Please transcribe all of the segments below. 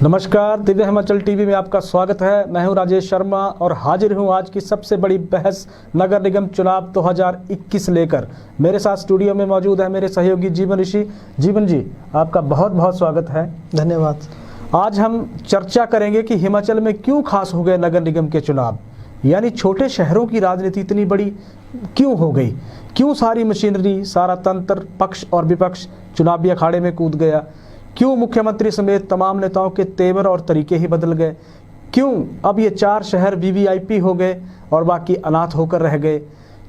नमस्कार, दिव्य हिमाचल टीवी में आपका स्वागत है। मैं हूं राजेश शर्मा और हाजिर हूं आज की सबसे बड़ी बहस नगर निगम चुनाव 2021 लेकर। मेरे साथ स्टूडियो में मौजूद है मेरे सहयोगी जीवन ऋषि। जीवन जी, आपका बहुत बहुत स्वागत है। धन्यवाद। आज हम चर्चा करेंगे कि हिमाचल में क्यों खास हो गए नगर निगम के चुनाव, यानी छोटे शहरों की राजनीति इतनी बड़ी क्यों हो गई, क्यों सारी मशीनरी, सारा तंत्र, पक्ष और विपक्ष चुनावी अखाड़े में कूद गया, क्यों मुख्यमंत्री समेत तमाम नेताओं के तेवर और तरीके ही बदल गए, क्यों अब ये 4 शहर वीवीआईपी हो गए और बाकी अनाथ होकर रह गए।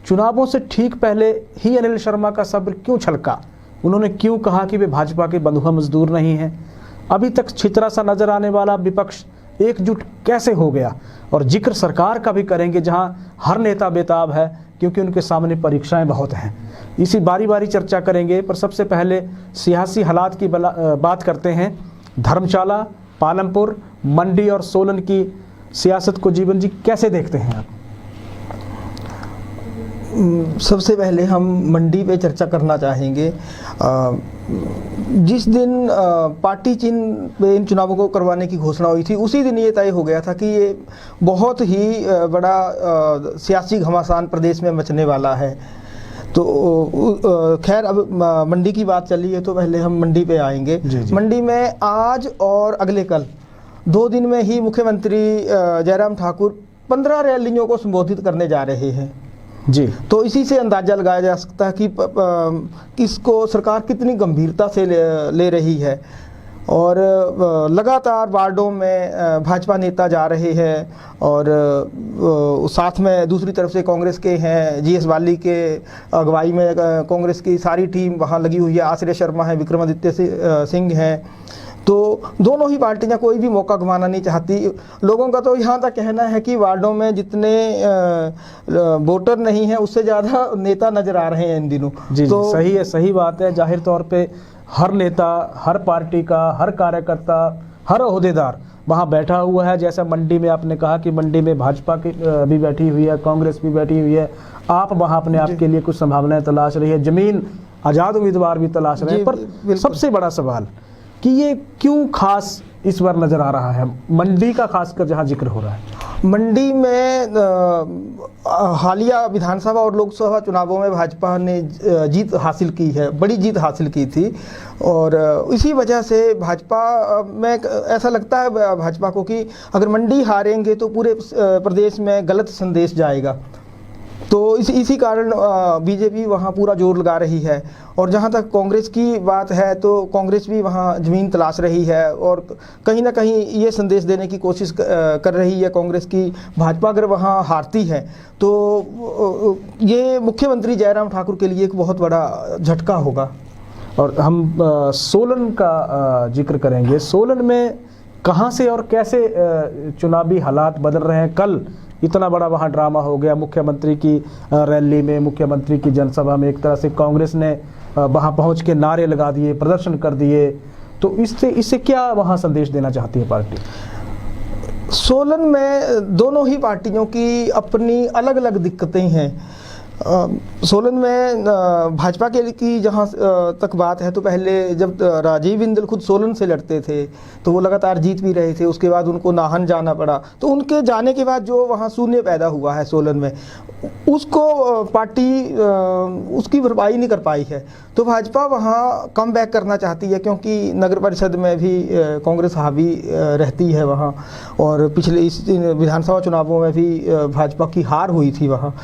चुनावों से ठीक पहले ही अनिल शर्मा का सब्र क्यों छलका, उन्होंने क्यों कहा कि वे भाजपा के बंधुआ मजदूर नहीं हैं। अभी तक छितरा सा नजर आने वाला विपक्ष एकजुट कैसे हो गया, और जिक्र सरकार का भी करेंगे जहां हर नेता बेताब है क्योंकि उनके सामने परीक्षाएं बहुत हैं। इसी बारी बारी चर्चा करेंगे, पर सबसे पहले सियासी हालात की बात करते हैं। धर्मशाला, पालमपुर, मंडी और सोलन की सियासत को जीवन जी कैसे देखते हैं आप? सबसे पहले हम मंडी पे चर्चा करना चाहेंगे। जिस दिन पार्टी चिन्ह पे इन चुनावों को करवाने की घोषणा हुई थी, उसी दिन ये तय हो गया था कि ये बहुत ही बड़ा सियासी घमासान प्रदेश में मचने वाला है। तो खैर, अब मंडी की बात चली है तो पहले हम मंडी पे आएंगे। जी। मंडी में आज और अगले कल 2 दिन में ही मुख्यमंत्री जयराम ठाकुर 15 रैलियों को संबोधित करने जा रहे हैं। जी। तो इसी से अंदाजा लगाया जा सकता है कि इसको सरकार कितनी गंभीरता से ले रही है। और लगातार वार्डों में भाजपा नेता जा रहे हैं और साथ में दूसरी तरफ से कांग्रेस के हैं। जीएस वाली के अगुवाई में कांग्रेस की सारी टीम वहाँ लगी हुई है। आश्रय शर्मा है, विक्रमादित्य सिंह हैं। तो दोनों ही पार्टियां कोई भी मौका गंवाना नहीं चाहती। लोगों का तो यहाँ तक कहना है कि वार्डों में जितने वोटर नहीं हैं उससे ज़्यादा नेता नज़र आ रहे हैं इन दिनों। जी, तो सही है, सही बात है। जाहिर तौर पे हर नेता, हर पार्टी का, हर कार्यकर्ता, हर ओहदेदार वहाँ बैठा हुआ है। जैसा मंडी में आपने कहा कि मंडी में भाजपा की भी बैठी हुई है, कांग्रेस भी बैठी हुई है। आप वहाँ अपने आप के लिए कुछ संभावनाएं तलाश रही है, जमीन आज़ाद उम्मीदवार भी तलाश रहे हैं। पर सबसे बड़ा सवाल कि ये क्यों खास इस बार नज़र आ रहा है, मंडी का खासकर जहाँ जिक्र हो रहा है। मंडी में हालिया विधानसभा और लोकसभा चुनावों में भाजपा ने जीत हासिल की है, बड़ी जीत हासिल की थी। और इसी वजह से भाजपा में ऐसा लगता है भाजपा को कि अगर मंडी हारेंगे तो पूरे प्रदेश में गलत संदेश जाएगा। तो इसी कारण बीजेपी वहाँ पूरा जोर लगा रही है। और जहाँ तक कांग्रेस की बात है तो कांग्रेस भी वहाँ ज़मीन तलाश रही है और कहीं ना कहीं ये संदेश देने की कोशिश कर रही है कांग्रेस की भाजपा अगर वहाँ हारती है तो ये मुख्यमंत्री जयराम ठाकुर के लिए एक बहुत बड़ा झटका होगा। और हम सोलन का जिक्र करेंगे। सोलन में कहाँ से और कैसे चुनावी हालात बदल रहे हैं? कल इतना बड़ा वहाँ ड्रामा हो गया, मुख्यमंत्री की रैली में, मुख्यमंत्री की जनसभा में एक तरह से कांग्रेस ने वहाँ पहुँच के नारे लगा दिए, प्रदर्शन कर दिए। तो इससे क्या वहाँ संदेश देना चाहती है पार्टी? सोलन में दोनों ही पार्टियों की अपनी अलग अलग दिक्कतें हैं। सोलन में भाजपा के की जहाँ तक बात है तो पहले जब राजीव बिंदल खुद सोलन से लड़ते थे तो वो लगातार जीत भी रहे थे। उसके बाद उनको नाहन जाना पड़ा, तो उनके जाने के बाद जो वहाँ शून्य पैदा हुआ है सोलन में, उसको पार्टी उसकी भरपाई नहीं कर पाई है। तो भाजपा वहाँ कम बैक करना चाहती है क्योंकि नगर परिषद में भी कांग्रेस हावी रहती है वहाँ, और पिछले इस विधानसभा चुनावों में भी भाजपा की हार हुई थी वहाँ।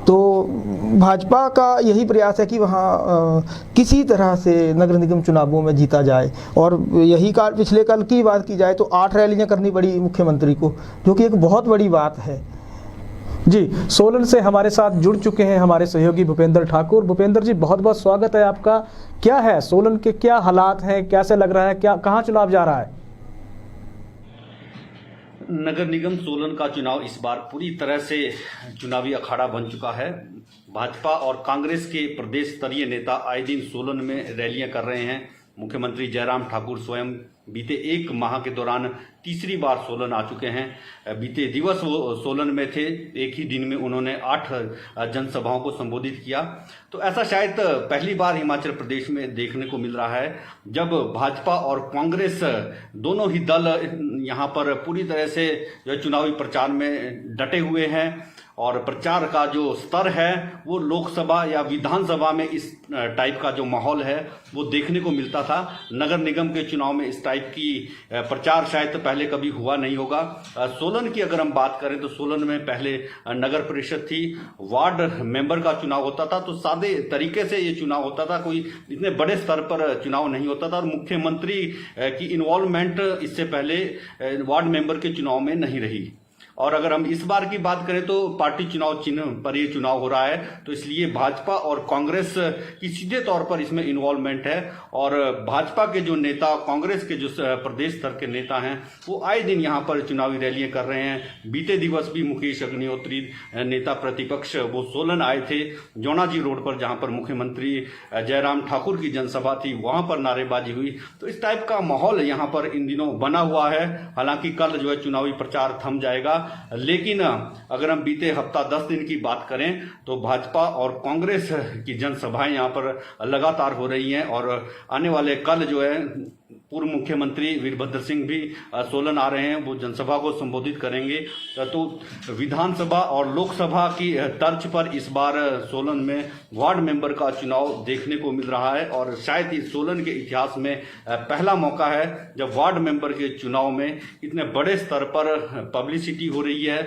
तो भाजपा का यही प्रयास है कि वहाँ किसी तरह से नगर निगम चुनावों में जीता जाए। और यही पिछले कल की बात की जाए तो 8 रैलियाँ करनी पड़ी मुख्यमंत्री को, जो कि एक बहुत बड़ी बात है। जी, सोलन से हमारे साथ जुड़ चुके हैं हमारे सहयोगी भूपेंद्र ठाकुर। भूपेंद्र जी, बहुत बहुत स्वागत है आपका। क्या है सोलन के, क्या हालात हैं, कैसे लग रहा है, क्या कहाँ चुनाव जा रहा है? नगर निगम सोलन का चुनाव इस बार पूरी तरह से चुनावी अखाड़ा बन चुका है। भाजपा और कांग्रेस के प्रदेश स्तरीय नेता आए दिन सोलन में रैलियां कर रहे हैं। मुख्यमंत्री जयराम ठाकुर स्वयं बीते एक माह के दौरान तीसरी बार सोलन आ चुके हैं। बीते दिवस वो सोलन में थे, एक ही दिन में उन्होंने 8 जनसभाओं को संबोधित किया। तो ऐसा शायद पहली बार हिमाचल प्रदेश में देखने को मिल रहा है जब भाजपा और कांग्रेस दोनों ही दल यहाँ पर पूरी तरह से जो चुनावी प्रचार में डटे हुए हैं और प्रचार का जो स्तर है वो लोकसभा या विधानसभा में इस टाइप का जो माहौल है वो देखने को मिलता था। नगर निगम के चुनाव में इस टाइप की प्रचार शायद पहले कभी हुआ नहीं होगा। सोलन की अगर हम बात करें तो सोलन में पहले नगर परिषद थी, वार्ड मेंबर का चुनाव होता था, तो सादे तरीके से ये चुनाव होता था, कोई इतने बड़े स्तर पर चुनाव नहीं होता था और मुख्यमंत्री की इन्वॉल्वमेंट इससे पहले वार्ड मेंबर के चुनाव में नहीं रही। और अगर हम इस बार की बात करें तो पार्टी चुनाव चिन्ह पर ये चुनाव हो रहा है, तो इसलिए भाजपा और कांग्रेस की सीधे तौर पर इसमें इन्वॉल्वमेंट है। और भाजपा के जो नेता, कांग्रेस के जो प्रदेश स्तर के नेता हैं वो आए दिन यहाँ पर चुनावी रैलियां कर रहे हैं। बीते दिवस भी मुकेश अग्निहोत्री नेता प्रतिपक्ष वो सोलन आए थे, जोनाजी रोड पर, जहाँ पर मुख्यमंत्री जयराम ठाकुर की जनसभा थी, वहां पर नारेबाजी हुई। तो इस टाइप का माहौल यहाँ पर इन दिनों बना हुआ है। हालांकि कल जो है चुनावी प्रचार थम जाएगा, लेकिन अगर हम बीते हफ्ता 10 दिन की बात करें तो भाजपा और कांग्रेस की जनसभाएं यहाँ पर लगातार हो रही हैं। और आने वाले कल जो है पूर्व मुख्यमंत्री वीरभद्र सिंह भी सोलन आ रहे हैं, वो जनसभा को संबोधित करेंगे। तो विधानसभा और लोकसभा की तर्ज पर इस बार सोलन में वार्ड मेंबर का चुनाव देखने को मिल रहा है और शायद इस सोलन के इतिहास में पहला मौका है जब वार्ड मेंबर के चुनाव में इतने बड़े स्तर पर पब्लिसिटी हो रही है,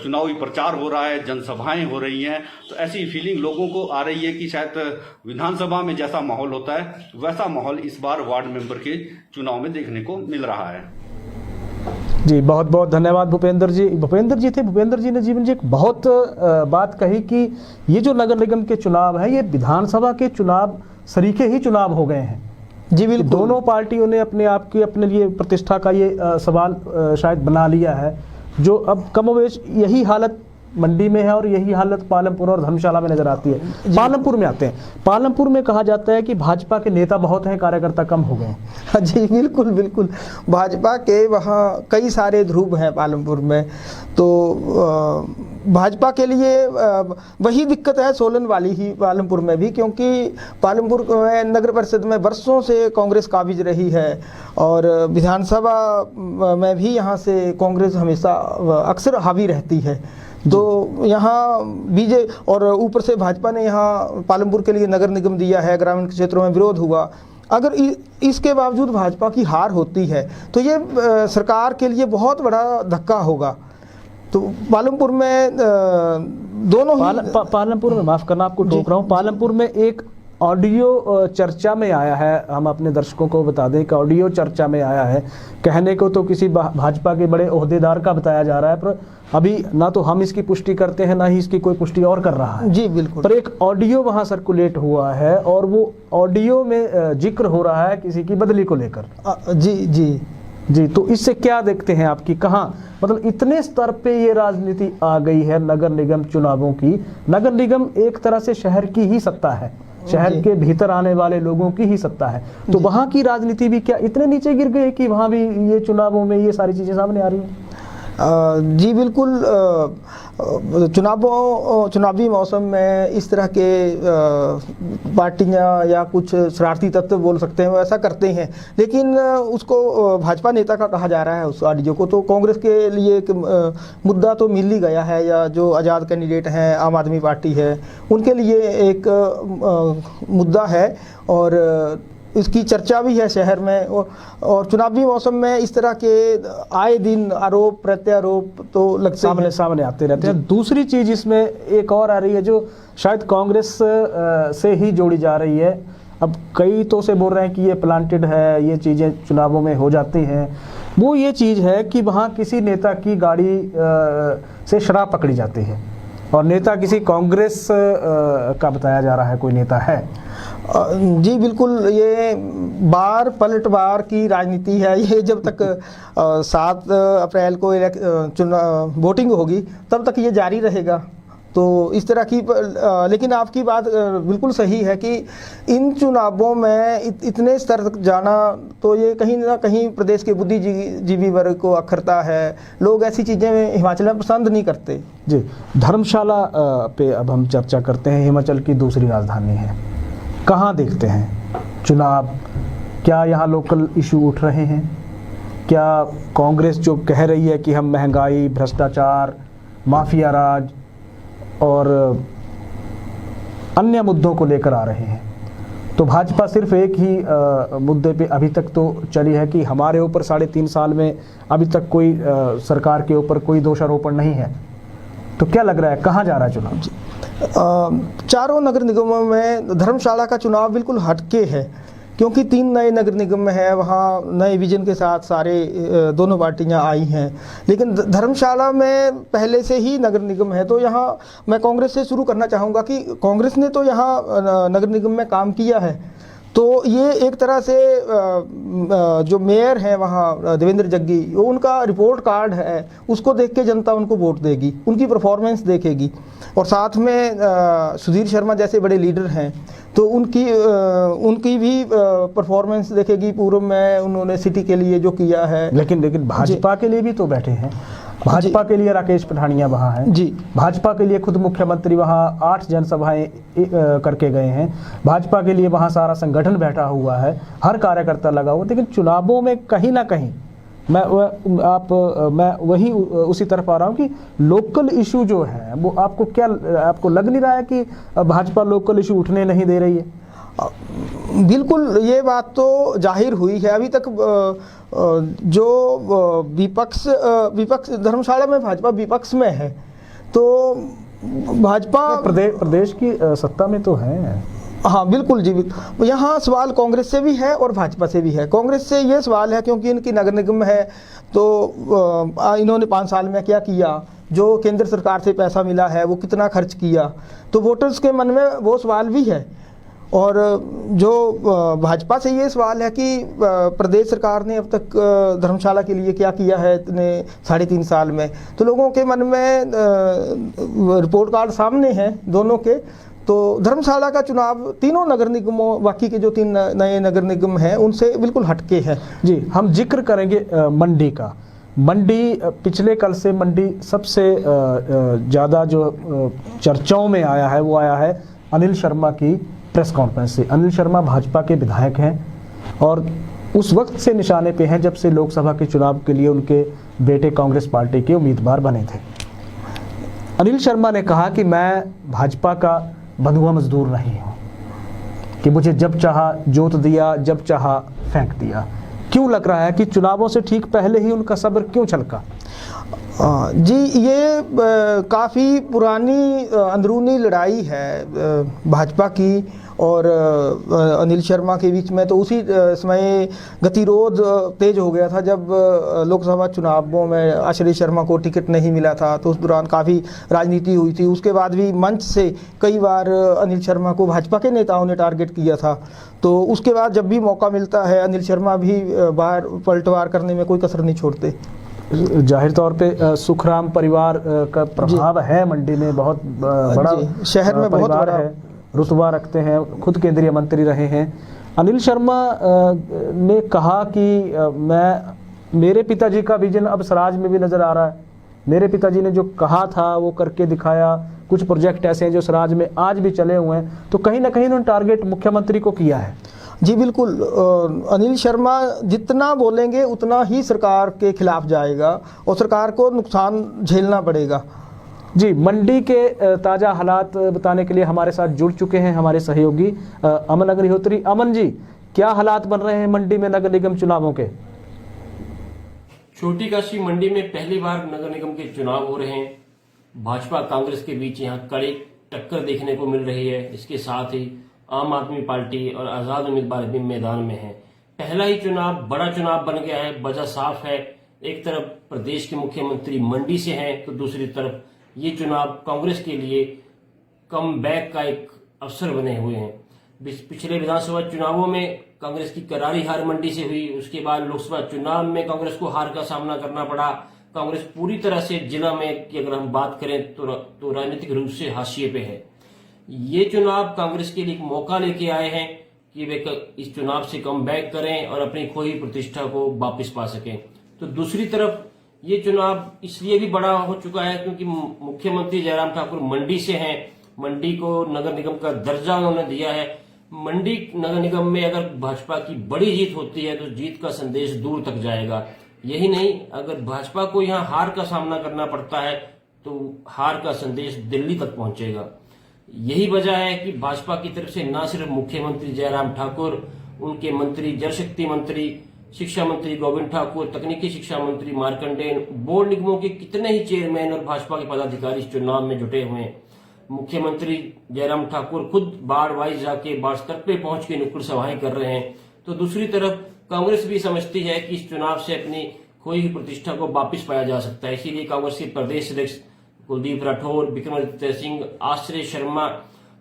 चुनावी प्रचार हो रहा है, जनसभाएं हो रही हैं। तो ऐसी फीलिंग लोगों को आ रही है कि शायद विधानसभा में जैसा माहौल होता है वैसा माहौल इस बार वार्ड मेंबर के चुनाव में देखने को मिल रहा है। जी बहुत बहुत धन्यवाद भूपेंद्र जी। भूपेंद्र जी थे, भूपेंद्र जी ने जीवन जी एक बहुत बात कही कि ये जो नगर निगम के चुनाव है ये विधानसभा के चुनाव सरीखे ही चुनाव हो गए हैं। जी बिल्कुल, दोनों पार्टियों ने अपने आप की अपने लिए प्रतिष्ठा का ये सवाल शायद बना लिया है, जो अब कमोवेश यही हालत मंडी में है और यही हालत पालमपुर और धर्मशाला में नजर आती है। पालमपुर में आते हैं, पालमपुर में कहा जाता है कि भाजपा के नेता बहुत हैं, कार्यकर्ता कम हो गए हैं। जी बिल्कुल बिल्कुल, भाजपा के वहाँ कई सारे ध्रुव हैं पालमपुर में। तो भाजपा के लिए वही दिक्कत है सोलन वाली ही पालमपुर में भी, क्योंकि पालमपुर में नगर परिषद में वर्षों से कांग्रेस काबिज रही है और विधानसभा में भी यहाँ से कांग्रेस हमेशा अक्सर हावी रहती है। तो यहाँ बीजे और ऊपर से भाजपा ने यहाँ पालमपुर के लिए नगर निगम दिया है, ग्रामीण क्षेत्रों में विरोध हुआ। अगर इसके बावजूद भाजपा की हार होती है तो ये सरकार के लिए बहुत बड़ा धक्का होगा। तो पालमपुर में दोनों पालमपुर में, माफ करना आपको टोक रहा हूँ, पालमपुर में एक ऑडियो चर्चा में आया है, हम अपने दर्शकों को बता दें कि ऑडियो चर्चा में आया है। कहने को तो किसी भाजपा के बड़े ओहदेदार का बताया जा रहा है, पर अभी ना तो हम इसकी पुष्टि करते हैं ना ही इसकी कोई पुष्टि और कर रहा है। जी बिल्कुल, पर एक ऑडियो वहां सर्कुलेट हुआ है और वो ऑडियो में जिक्र हो रहा है किसी की बदली को लेकर। जी जी जी, तो इससे क्या देखते हैं आपकी, कहाँ मतलब इतने स्तर पे ये राजनीति आ गई है नगर निगम चुनावों की। नगर निगम एक तरह से शहर की ही सत्ता है, शहर के भीतर आने वाले लोगों की ही सत्ता है, तो वहां की राजनीति भी क्या इतने नीचे गिर गई कि वहां भी ये चुनावों में ये सारी चीजें सामने आ रही हैं? जी बिल्कुल, चुनावी मौसम में इस तरह के पार्टियां या कुछ शरारती तत्व बोल सकते हैं वो ऐसा करते हैं, लेकिन उसको भाजपा नेता का कहा जा रहा है उस ऑडियो को। तो कांग्रेस के लिए एक मुद्दा तो मिल ही गया है, या जो आज़ाद कैंडिडेट हैं, आम आदमी पार्टी है, उनके लिए एक मुद्दा है और इसकी चर्चा भी है शहर में। और चुनावी मौसम में इस तरह के आए दिन आरोप प्रत्यारोप तो लगते सामने आते रहते हैं। दूसरी चीज इसमें एक और आ रही है जो शायद कांग्रेस से ही जोड़ी जा रही है। अब कई तो से बोल रहे हैं कि ये प्लांटेड है, ये चीज़ें चुनावों में हो जाती हैं। वो ये चीज़ है कि वहाँ किसी नेता की गाड़ी से शराब पकड़ी जाती है और नेता किसी कांग्रेस का बताया जा रहा है, कोई नेता है। जी बिल्कुल, ये बार पलटवार की राजनीति है। ये जब तक 7 अप्रैल को वोटिंग होगी तब तक ये जारी रहेगा। तो इस तरह की लेकिन आपकी बात बिल्कुल सही है कि इन चुनावों में इतने स्तर तक जाना तो ये कहीं ना कहीं प्रदेश के बुद्धिजीवी वर्ग को अखरता है। लोग ऐसी चीज़ें हिमाचल में पसंद नहीं करते। जी, धर्मशाला पे अब हम चर्चा करते हैं। हिमाचल की दूसरी राजधानी है, कहाँ देखते हैं चुनाव? क्या यहाँ लोकल इशू उठ रहे हैं? क्या कांग्रेस जो कह रही है कि हम महंगाई, भ्रष्टाचार, माफिया राज और अन्य मुद्दों को लेकर आ रहे हैं, तो भाजपा सिर्फ एक ही मुद्दे पे अभी तक तो चली है कि हमारे ऊपर 3.5 साल में अभी तक कोई सरकार के ऊपर कोई दोषारोपण नहीं है। तो क्या लग रहा है, कहाँ जा रहा है चुनाव? चारों नगर निगमों में धर्मशाला का चुनाव बिल्कुल हटके है, क्योंकि 3 नए नगर निगम है, वहाँ नए विजन के साथ सारे दोनों पार्टियां आई हैं। लेकिन धर्मशाला में पहले से ही नगर निगम है, तो यहाँ मैं कांग्रेस से शुरू करना चाहूँगा कि कांग्रेस ने तो यहाँ नगर निगम में काम किया है। तो ये एक तरह से जो मेयर हैं वहाँ देवेंद्र जग्गी, वो उनका रिपोर्ट कार्ड है, उसको देख के जनता उनको वोट देगी, उनकी परफॉर्मेंस देखेगी। और साथ में सुधीर शर्मा जैसे बड़े लीडर हैं, तो उनकी भी परफॉर्मेंस देखेगी। पूर्व में उन्होंने सिटी के लिए जो किया है। लेकिन भाजपा के लिए भी तो बैठे हैं। भाजपा के लिए राकेश पठानिया वहाँ हैं जी। भाजपा के लिए खुद मुख्यमंत्री वहाँ 8 जनसभाएं करके गए हैं। भाजपा के लिए वहाँ सारा संगठन बैठा हुआ है, हर कार्यकर्ता लगा हुआ। लेकिन चुनावों में कहीं ना कहीं मैं वही उसी तरफ आ रहा हूँ कि लोकल इशू जो है वो आपको लग नहीं रहा है कि भाजपा लोकल इशू उठने नहीं दे रही है? बिल्कुल, ये बात तो जाहिर हुई है। अभी तक जो विपक्ष धर्मशाला में भाजपा विपक्ष में है, तो भाजपा प्रदेश की सत्ता में तो है। हाँ बिल्कुल जी, यहाँ सवाल कांग्रेस से भी है और भाजपा से भी है। कांग्रेस से ये सवाल है क्योंकि इनकी नगर निगम है, तो इन्होंने 5 साल में क्या किया, जो केंद्र सरकार से पैसा मिला है वो कितना खर्च किया, तो वोटर्स के मन में वो सवाल भी है। और जो भाजपा से ये सवाल है कि प्रदेश सरकार ने अब तक धर्मशाला के लिए क्या किया है इतने 3.5 साल में, तो लोगों के मन में रिपोर्ट कार्ड सामने हैं दोनों के। तो धर्मशाला का चुनाव तीनों नगर निगमों, बाकी के जो 3 नए नगर निगम हैं उनसे बिल्कुल हटके है जी। हम जिक्र करेंगे मंडी का। मंडी पिछले कल से मंडी सबसे ज़्यादा जो चर्चाओं में आया है वो आया है अनिल शर्मा की प्रेस कॉन्फ्रेंस से। अनिल शर्मा भाजपा के विधायक हैं और उस वक्त से निशाने पे हैं जब से लोकसभा के चुनाव के लिए उनके बेटे कांग्रेस पार्टी के उम्मीदवार बने थे। अनिल शर्मा ने कहा कि मैं भाजपा का बंधुआ मजदूर नहीं हूँ, कि मुझे जब चाहा जोत दिया, जब चाहा फेंक दिया। क्यों लग रहा है कि चुनावों से ठीक पहले ही उनका सब्र क्यों छलका? जी, ये काफ़ी पुरानी अंदरूनी लड़ाई है भाजपा की और अनिल शर्मा के बीच में। तो उसी समय गतिरोध तेज हो गया था जब लोकसभा चुनावों में आश्रय शर्मा को टिकट नहीं मिला था, तो उस दौरान काफ़ी राजनीति हुई थी। उसके बाद भी मंच से कई बार अनिल शर्मा को भाजपा के नेताओं ने टारगेट किया था। तो उसके बाद जब भी मौका मिलता है अनिल शर्मा भी बाहर पलटवार करने में कोई कसर नहीं छोड़ते। जाहिर तौर पे सुखराम परिवार का प्रभाव है मंडी में, बहुत बड़ा शहर में बहुत बड़ा है, रुतबा रखते हैं, खुद केंद्रीय मंत्री रहे हैं। अनिल शर्मा ने कहा कि मेरे पिताजी का विजन अब स्वराज में भी नज़र आ रहा है। मेरे पिताजी ने जो कहा था वो करके दिखाया। कुछ प्रोजेक्ट ऐसे हैं जो स्वराज में आज भी चले हुए हैं। तो कहीं ना कहीं उन्होंने टारगेट मुख्यमंत्री को किया है। जी बिल्कुल, अनिल शर्मा जितना बोलेंगे उतना ही सरकार के खिलाफ जाएगा और सरकार को नुकसान झेलना पड़ेगा। जी, मंडी के ताज़ा हालात बताने के लिए हमारे साथ जुड़ चुके हैं हमारे सहयोगी अमन अग्निहोत्री। अमन जी, क्या हालात बन रहे हैं मंडी में नगर निगम चुनावों के? छोटी काशी मंडी में पहली बार नगर निगम के चुनाव हो रहे हैं। भाजपा कांग्रेस के बीच यहाँ कड़ी टक्कर देखने को मिल रही है। इसके साथ ही आम आदमी पार्टी और आजाद उम्मीदवार भी मैदान में हैं। पहला ही चुनाव बड़ा चुनाव बन गया है। वजह साफ है, एक तरफ प्रदेश के मुख्यमंत्री मंडी से हैं तो दूसरी तरफ ये चुनाव कांग्रेस के लिए कम बैक का एक अवसर बने हुए हैं। पिछले विधानसभा चुनावों में कांग्रेस की करारी हार मंडी से हुई, उसके बाद लोकसभा चुनाव में कांग्रेस को हार का सामना करना पड़ा। कांग्रेस पूरी तरह से जिला में की अगर हम बात करें तो राजनीतिक रूप से हाशिए पे है। ये चुनाव कांग्रेस के लिए एक मौका लेके आए हैं कि वे इस चुनाव से कमबैक करें और अपनी खोई प्रतिष्ठा को वापस पा सकें। तो दूसरी तरफ ये चुनाव इसलिए भी बड़ा हो चुका है क्योंकि मुख्यमंत्री जयराम ठाकुर मंडी से हैं। मंडी को नगर निगम का दर्जा उन्होंने दिया है। मंडी नगर निगम में अगर भाजपा की बड़ी जीत होती है तो जीत का संदेश दूर तक जाएगा। यही नहीं, अगर भाजपा को यहाँ हार का सामना करना पड़ता है तो हार का संदेश दिल्ली तक पहुंचेगा। यही वजह है कि भाजपा की तरफ से न सिर्फ मुख्यमंत्री जयराम ठाकुर, उनके मंत्री जल शक्ति मंत्री, शिक्षा मंत्री गोविंद ठाकुर, तकनीकी शिक्षा मंत्री मार्कंडेय, बोर्ड निगमों के कितने ही चेयरमैन और भाजपा के पदाधिकारी इस चुनाव में जुटे हुए हैं। मुख्यमंत्री जयराम ठाकुर खुद वार्ड वाइज जाके वार्ड स्तर पे पहुंच के नुक्कड़ सभाएं कर रहे हैं। तो दूसरी तरफ कांग्रेस भी समझती है कि इस चुनाव से अपनी खोई हुई प्रतिष्ठा को वापस पाया जा सकता है। इसीलिए कांग्रेस के प्रदेश अध्यक्ष कुलदीप राठौर, विक्रमादित्य सिंह, आश्रय शर्मा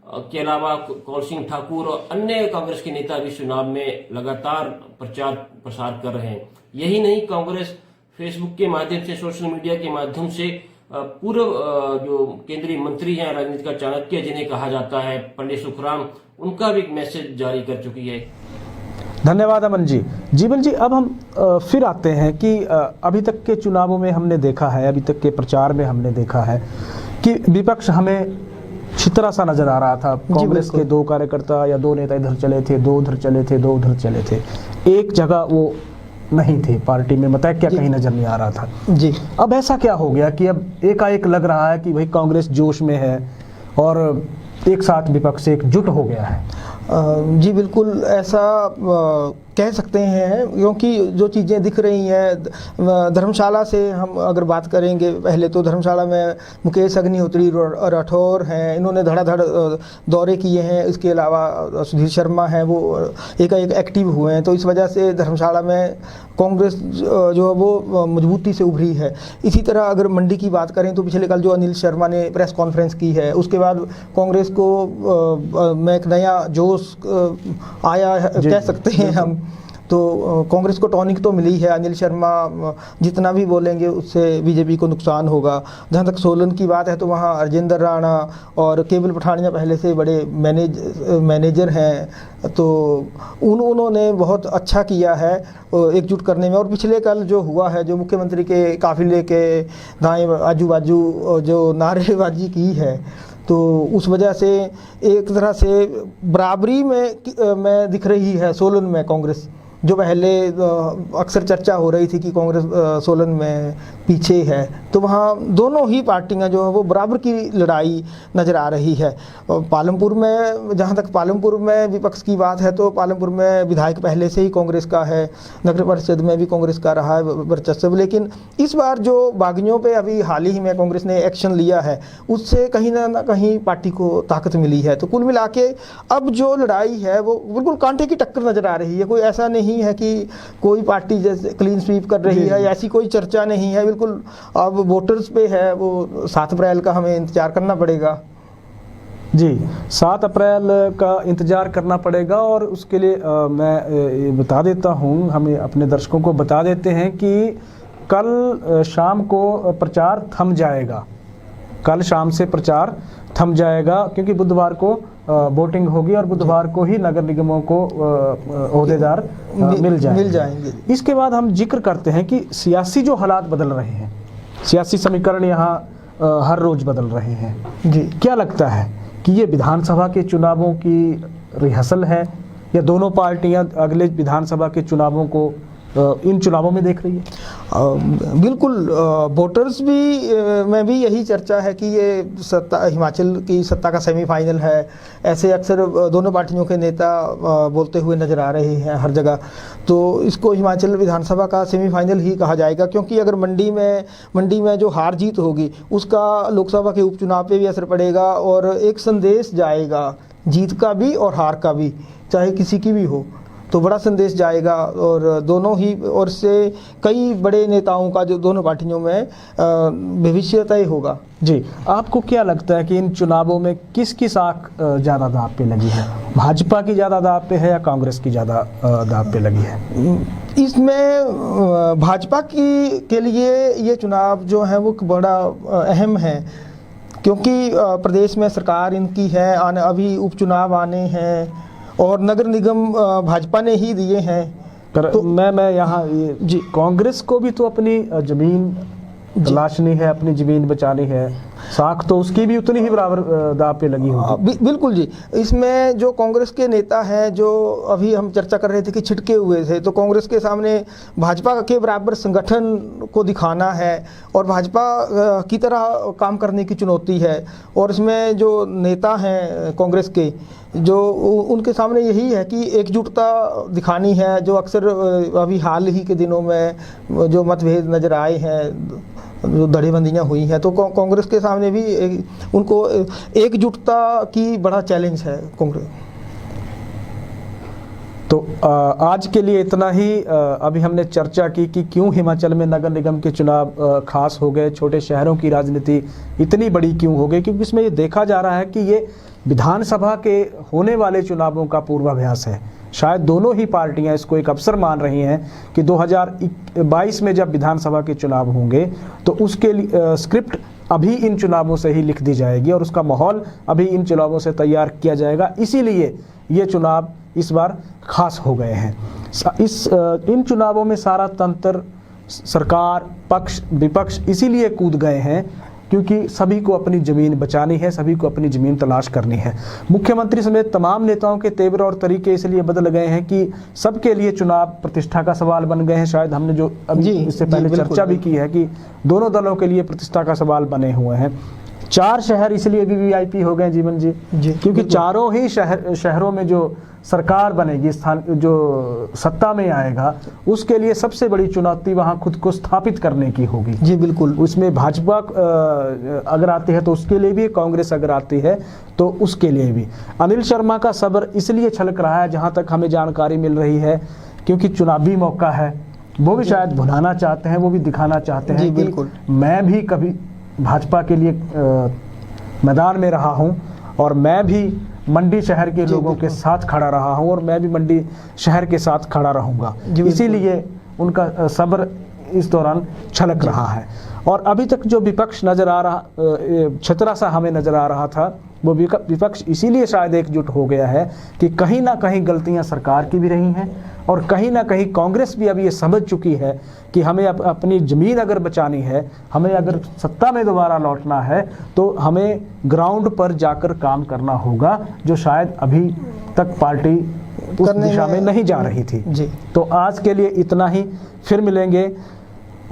के अलावा कौल सिंह ठाकुर और अन्य कांग्रेस के नेता भी चुनाव में लगातार प्रचार प्रसार कर रहे हैं। यही नहीं, कांग्रेस फेसबुक के माध्यम से, सोशल मीडिया के माध्यम से पूर्व जो केंद्रीय मंत्री हैं राजनीति का चाणक्य जिन्हें कहा जाता है, पंडित सुखराम, उनका भी एक मैसेज जारी कर चुकी है। धन्यवाद अमन जी। जीवन जी, अब हम फिर आते हैं कि अभी तक के चुनावों में हमने देखा है, अभी तक के प्रचार में हमने देखा है कि विपक्ष हमें छितरा सा नजर आ रहा था। कांग्रेस के 2 कार्यकर्ता या 2 नेता इधर चले थे, 2 उधर चले थे, 2 उधर चले थे, एक जगह वो नहीं थे पार्टी में, मतलब क्या कहीं नजर नहीं आ रहा था जी। अब ऐसा क्या हो गया कि अब एकाएक लग रहा है कि भाई कांग्रेस जोश में है और एक साथ विपक्ष एकजुट हो गया है? जी बिल्कुल ऐसा कह सकते हैं, क्योंकि जो चीज़ें दिख रही हैं धर्मशाला से हम अगर बात करेंगे, पहले तो धर्मशाला में मुकेश अग्निहोत्री राठौर हैं, इन्होंने धड़ाधड़ दौरे किए हैं। इसके अलावा सुधीर शर्मा हैं, वो एकाएक एक्टिव हुए हैं। तो इस वजह से धर्मशाला में कांग्रेस जो है वो मजबूती से उभरी है। इसी तरह अगर मंडी की बात करें तो पिछले कल जो अनिल शर्मा ने प्रेस कॉन्फ्रेंस की है, उसके बाद कांग्रेस को में एक नया जोश आया कह सकते हैं हम। तो कांग्रेस को टॉनिक तो मिली है। अनिल शर्मा जितना भी बोलेंगे उससे बीजेपी को नुकसान होगा। जहाँ तक सोलन की बात है तो वहाँ अर्जेंद्र राणा और केवल पठानिया पहले से बड़े मैनेजर हैं, तो उन्होंने बहुत अच्छा किया है एकजुट करने में। और पिछले कल जो हुआ है, जो मुख्यमंत्री के काफिले के दाएं आजू बाजू जो नारेबाजी की है, तो उस वजह से एक तरह से बराबरी में दिख रही है सोलन में कांग्रेस। जो पहले अक्सर चर्चा हो रही थी कि कांग्रेस सोलन में पीछे है, तो वहाँ दोनों ही पार्टियां जो है वो बराबर की लड़ाई नज़र आ रही है। पालमपुर में, जहाँ तक पालमपुर में विपक्ष की बात है, तो पालमपुर में विधायक पहले से ही कांग्रेस का है, नगर परिषद में भी कांग्रेस का रहा है वर्चस्व। लेकिन इस बार जो बागियों पे अभी हाल ही में कांग्रेस ने एक्शन लिया है, उससे कहीं ना कहीं पार्टी को ताकत मिली है। तो कुल मिला के अब जो लड़ाई है वो बिल्कुल कांटे की टक्कर नज़र आ रही है। कोई ऐसा नहीं है कि कोई पार्टी जैसे क्लीन स्वीप कर रही है, ऐसी कोई चर्चा नहीं है। बिल्कुल अब वोटर्स पे है, वो 7 अप्रैल का हमें इंतजार करना पड़ेगा। जी, 7 अप्रैल का इंतजार करना पड़ेगा। और उसके लिए मैं बता देता हूँ, हमें अपने दर्शकों को बता देते हैं कि कल शाम को प्रचार थम जाएगा। कल शाम से प्रचार थम जाएगा क्योंकि बुधवार को वोटिंग होगी और बुधवार को ही नगर निगमों को ओहदेदार मिल जाएंगे। इसके बाद हम जिक्र करते हैं कि सियासी जो हालात बदल रहे हैं, सियासी समीकरण यहाँ हर रोज बदल रहे हैं जी। क्या लगता है कि ये विधानसभा के चुनावों की रिहर्सल है या दोनों पार्टियां अगले विधानसभा के चुनावों को इन चुनावों में देख रही है? बिल्कुल, वोटर्स भी में भी यही चर्चा है कि ये हिमाचल की सत्ता का सेमीफाइनल है। ऐसे अक्सर दोनों पार्टियों के नेता बोलते हुए नज़र आ रहे हैं हर जगह। तो इसको हिमाचल विधानसभा का सेमीफाइनल ही कहा जाएगा, क्योंकि अगर मंडी में जो हार जीत होगी उसका लोकसभा के उपचुनाव पे भी असर पड़ेगा और एक संदेश जाएगा जीत का भी और हार का भी, चाहे किसी की भी हो। तो बड़ा संदेश जाएगा और दोनों ही ओर से कई बड़े नेताओं का जो दोनों पार्टियों में भविष्य तय होगा। जी, आपको क्या लगता है कि इन चुनावों में किसकी साख ज़्यादा दांव पे लगी है? भाजपा की ज़्यादा दांव पे है या कांग्रेस की ज़्यादा दांव पे लगी है? इसमें भाजपा के लिए ये चुनाव जो है वो बड़ा अहम है, क्योंकि प्रदेश में सरकार इनकी है, अभी उपचुनाव आने हैं और नगर निगम भाजपा ने ही दिए हैं। पर तो मैं यहाँ जी, कांग्रेस को भी तो अपनी ज़मीन तलाशनी है, अपनी ज़मीन बचानी है, साख तो उसकी भी उतनी ही बराबर दांव पे लगी होगी। बिल्कुल जी, इसमें जो कांग्रेस के नेता हैं जो अभी हम चर्चा कर रहे थे कि छिटके हुए थे, तो कांग्रेस के सामने भाजपा के बराबर संगठन को दिखाना है और भाजपा की तरह काम करने की चुनौती है। और इसमें जो नेता हैं कांग्रेस के, जो उनके सामने यही है कि एकजुटता दिखानी है, जो अक्सर अभी हाल ही के दिनों में जो मतभेद नज़र आए हैं, जो धड़ेबंदियाँ हुई हैं, तो कांग्रेस के सामने भी उनको एकजुटता की बड़ा चैलेंज है कांग्रेस। तो आज के लिए इतना ही। अभी हमने चर्चा की कि क्यों हिमाचल में नगर निगम के चुनाव खास हो गए, छोटे शहरों की राजनीति इतनी बड़ी क्यों हो गई, क्योंकि इसमें ये देखा जा रहा है कि ये विधानसभा के होने वाले चुनावों का पूर्वाभ्यास है। शायद दोनों ही पार्टियां इसको एक अवसर मान रही हैं कि 2022 में जब विधानसभा के चुनाव होंगे तो उसके लिए स्क्रिप्ट अभी इन चुनावों से ही लिख दी जाएगी और उसका माहौल अभी इन चुनावों से तैयार किया जाएगा। इसीलिए ये चुनाव इस बार खास हो गए हैं। इन चुनावों में सारा तंत्र, सरकार, पक्ष, विपक्ष इसीलिए कूद गए हैं क्योंकि सभी को अपनी ज़मीन बचानी है, सभी को अपनी ज़मीन तलाश करनी है। मुख्यमंत्री समेत तमाम नेताओं के तेवर और तरीके इसलिए बदल गए हैं कि सबके लिए चुनाव प्रतिष्ठा का सवाल बन गए हैं। शायद हमने जो अभी इससे पहले चर्चा भी की है कि दोनों दलों के लिए प्रतिष्ठा का सवाल बने हुए हैं। 4 शहर इसलिए भी वीआईपी हो गए जीवन जी, क्योंकि चारों ही शहरों में जो सरकार बनेगी, स्थान जो सत्ता में आएगा, उसके लिए सबसे बड़ी चुनौती वहाँ खुद को स्थापित करने की होगी। जी बिल्कुल। उसमें भाजपा अगर आती है तो उसके लिए भी, कांग्रेस अगर आती है तो उसके लिए भी। अनिल शर्मा का सब्र इसलिए छलक रहा है, जहाँ तक हमें जानकारी मिल रही है, क्योंकि चुनावी मौका है। वो भी शायद भुनाना चाहते हैं, वो भी दिखाना चाहते हैं कि मैं भी कभी भाजपा के लिए मैदान में रहा हूं और मैं भी मंडी शहर के लोगों के साथ खड़ा रहा हूं और मैं भी मंडी शहर के साथ खड़ा रहूंगा। इसीलिए उनका सब्र इस दौरान छलक रहा है। और अभी तक जो विपक्ष नज़र आ रहा, छतरा सा हमें नज़र आ रहा था, वो विपक्ष इसीलिए शायद एकजुट हो गया है कि कहीं ना कहीं गलतियां सरकार की भी रही हैं और कहीं ना कहीं कांग्रेस भी अब ये समझ चुकी है कि हमें अपनी ज़मीन अगर बचानी है, हमें अगर सत्ता में दोबारा लौटना है, तो हमें ग्राउंड पर जाकर काम करना होगा, जो शायद अभी तक पार्टी उस दिशा में नहीं जा रही थी जी। तो आज के लिए इतना ही, फिर मिलेंगे।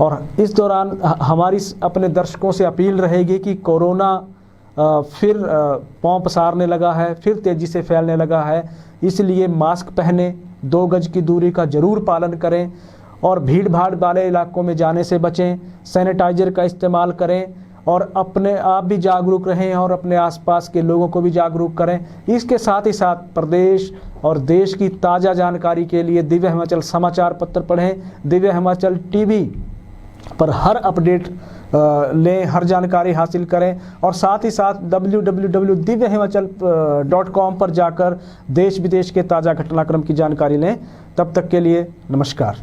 और इस दौरान हमारी अपने दर्शकों से अपील रहेगी कि कोरोना फिर पांव पसारने लगा है, फिर तेज़ी से फैलने लगा है, इसलिए मास्क पहने, 2 गज की दूरी का ज़रूर पालन करें और भीड़ भाड़ वाले इलाकों में जाने से बचें, सैनिटाइज़र का इस्तेमाल करें और अपने आप भी जागरूक रहें और अपने आसपास के लोगों को भी जागरूक करें। इसके साथ ही साथ प्रदेश और देश की ताज़ा जानकारी के लिए दिव्य हिमाचल समाचार पत्र पढ़ें, दिव्य हिमाचल टीवी पर हर अपडेट लें, हर जानकारी हासिल करें और साथ ही साथ www.divyahimachal.com पर जाकर देश विदेश के ताज़ा घटनाक्रम की जानकारी लें। तब तक के लिए नमस्कार।